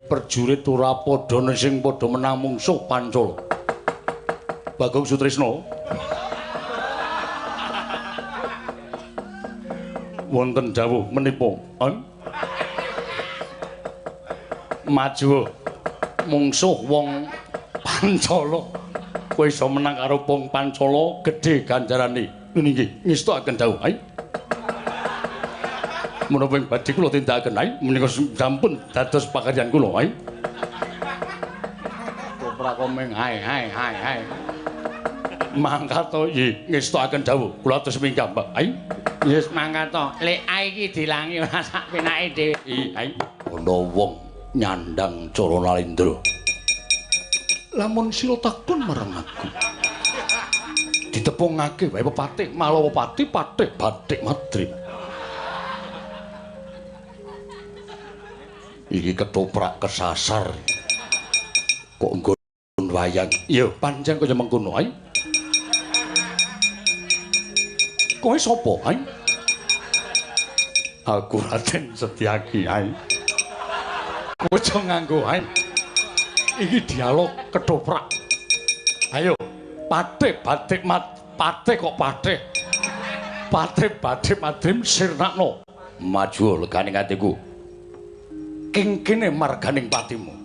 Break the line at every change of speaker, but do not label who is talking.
Perjurit ora padha sing padha menang mungsuh Pancala. Bagong Sutrisna. Wonten dawuh menapa? Maju mungsuh wong Pancala. Kowe iso menang karo wong Pancala, gedhe ganjarane. Nggih, ngestokaken dawuh. Menapa ing badhe kula tindakaken menika sampun dados pakaryan kula. Kopra komeng hai. Mangkat to ngestokaken dawuh. Kula atus minggah, Mbak. Yes mangkat to. Lek ae iki dilangi ora sak penake dhewe. Ana wong nyandang cara Nalendra. Lamun sira takon marang aku. Ditepungake wae pepatih Malawapati patih Bathik Madrim. Iki ketoprak kesasar. Kok nggon wayang. Ya pancen kaya mengkono ae. Kowe sapa, Ai? Aku Raden Setyaki, Ai. Kowe aja nganggo, Ai. Iki dialog ketoprak. Ayo, Patih Bathik Patih kok Patih. Patih Bathik Madrim sirnakno. Maju legane atiku. Kingkine marganing patimu.